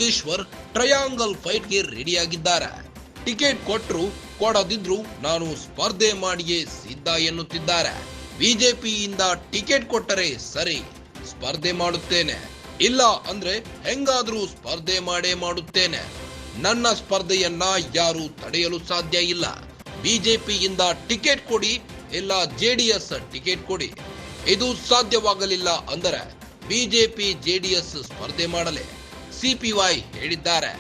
Yogeshwar triangle ಫೈಟ್ಗೆ ರೆಡಿಯಾಗಿದ್ದಾರೆ. Ticket ಕೊಟ್ರು ಕೊಡದಿದ್ರು ನಾನು ಸ್ಪರ್ಧೆ ಮಾಡಿಯೇ ಸಿದ್ಧ ಎನ್ನುತ್ತಿದ್ದಾರೆ. ಬಿಜೆಪಿಯಿಂದ ಟಿಕೆಟ್ ಕೊಟ್ಟರೆ ಸರಿ, ಸ್ಪರ್ಧೆ ಮಾಡುತ್ತೇನೆ, ಇಲ್ಲ ಅಂದ್ರೆ ಹೆಂಗಾದ್ರೂ ಸ್ಪರ್ಧೆ ಮಾಡೇ ಮಾಡುತ್ತೇನೆ. ನನ್ನ ಸ್ಪರ್ಧೆಯನ್ನ ಯಾರು ತಡೆಯಲು ಸಾಧ್ಯ ಇಲ್ಲ. ಬಿಜೆಪಿಯಿಂದ ಟಿಕೆಟ್ ಕೊಡಿ, ಇಲ್ಲ ಜೆಡಿಎಸ್ ಟಿಕೆಟ್ ಕೊಡಿ. ಇದು ಸಾಧ್ಯವಾಗಲಿಲ್ಲ ಅಂದರೆ ಬಿಜೆಪಿ ಜೆಡಿಎಸ್ ಸ್ಪರ್ಧೆ ಮಾಡಲೆ ಸಿಪಿವೈ ಹೇಳಿದ್ದಾರೆ.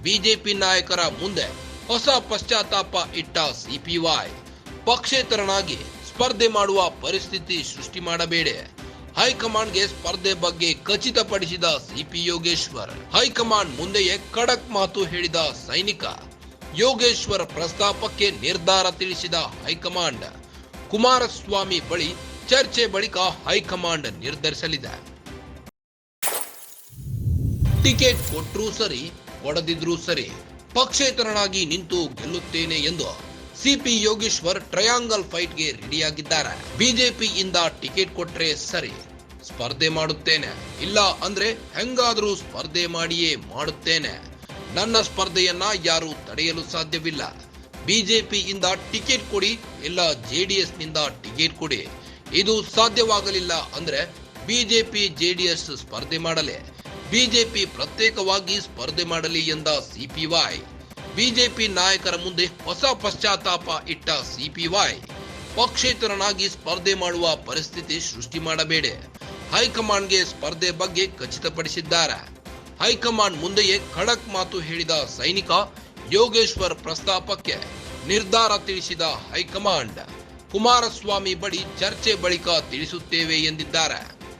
ಬಿಜೆಪಿ ನಾಯಕರ ಮುಂದೆ ಹೊಸ ಪಶ್ಚಾತ್ತಾಪ ಇಟ್ಟ ಸಿಪಿವೈ, ಪಕ್ಷೇತರನಾಗಿ ಸ್ಪರ್ಧೆ ಮಾಡುವ ಪರಿಸ್ಥಿತಿ ಸೃಷ್ಟಿ ಮಾಡಬೇಡಿ. ಹೈಕಮಾಂಡ್ಗೆ ಸ್ಪರ್ಧೆ ಬಗ್ಗೆ ಖಚಿತಪಡಿಸಿದ ಸಿಪಿ ಯೋಗೇಶ್ವರ್. ಹೈಕಮಾಂಡ್ ಮುಂದೆಯೇ ಖಡಕ್ ಮಾತು ಹೇಳಿದ ಸೈನಿಕ. ಯೋಗೇಶ್ವರ್ ಪ್ರಸ್ತಾಪಕ್ಕೆ ನಿರ್ಧಾರ ತಿಳಿಸಿದ ಹೈಕಮಾಂಡ್. ಕುಮಾರಸ್ವಾಮಿ ಬಳಿ ಚರ್ಚೆ ಬಳಿಕ ಹೈಕಮಾಂಡ್ ನಿರ್ಧರಿಸಲಿದೆ. ಟಿಕೆಟ್ ಕೊಟ್ರೂ ಸರಿ, ಕೊಡದಿದ್ರೂ ಸರಿ, ಪಕ್ಷೇತರನಾಗಿ ನಿಂತು ಗೆಲ್ಲುತ್ತೇನೆ ಎಂದು ಸಿಪಿ ಯೋಗೇಶ್ವರ್ ಟ್ರಯಾಂಗಲ್ ಫೈಟ್ಗೆ ರೆಡಿಯಾಗಿದ್ದಾರೆ. ಬಿಜೆಪಿಯಿಂದ ಟಿಕೆಟ್ ಕೊಟ್ರೆ ಸರಿ, ಸ್ಪರ್ಧೆ ಮಾಡುತ್ತೇನೆ, ಇಲ್ಲ ಅಂದ್ರೆ ಹೆಂಗಾದ್ರೂ ಸ್ಪರ್ಧೆ ಮಾಡಿಯೇ ಮಾಡುತ್ತೇನೆ. ನನ್ನ ಸ್ಪರ್ಧೆಯನ್ನ ಯಾರು ತಡೆಯಲು ಸಾಧ್ಯವಿಲ್ಲ. ಬಿಜೆಪಿಯಿಂದ ಟಿಕೆಟ್ ಕೊಡಿ, ಇಲ್ಲ ಜೆಡಿಎಸ್ ನಿಂದ ಟಿಕೆಟ್ ಕೊಡಿ. ಇದು ಸಾಧ್ಯವಾಗಲಿಲ್ಲ ಅಂದ್ರೆ ಬಿಜೆಪಿ ಜೆಡಿಎಸ್ ಸ್ಪರ್ಧೆ ಮಾಡಲೆ, ಬಿಜೆಪಿ ಪ್ರತ್ಯೇಕವಾಗಿ ಸ್ಪರ್ಧೆ ಮಾಡಲಿ ಎಂದ ಸಿಪಿವೈ. ಬಿಜೆಪಿ ನಾಯಕರ ಮುಂದೆ ಹೊಸ ಪಶ್ಚಾತ್ತಾಪ ಇಟ್ಟ ಸಿಪಿವೈ, ಪಕ್ಷೇತರನಾಗಿ ಸ್ಪರ್ಧೆ ಮಾಡುವ ಪರಿಸ್ಥಿತಿ ಸೃಷ್ಟಿ ಮಾಡಬೇಡಿ. ಹೈಕಮಾಂಡ್ಗೆ ಸ್ಪರ್ಧೆ ಬಗ್ಗೆ ಖಚಿತಪಡಿಸಿದ್ದಾರೆ. ಹೈಕಮಾಂಡ್ ಮುಂದೆಯೇ ಖಡಕ್ ಮಾತು ಹೇಳಿದ ಸೈನಿಕ. ಯೋಗೇಶ್ವರ್ ಪ್ರಸ್ತಾಪಕ್ಕೆ ನಿರ್ಧಾರ ತಿಳಿಸಿದ ಹೈಕಮಾಂಡ್. ಕುಮಾರಸ್ವಾಮಿ ಬಳಿ ಚರ್ಚೆ ಬಳಿಕ ತಿಳಿಸುತ್ತೇವೆ ಎಂದಿದ್ದಾರೆ.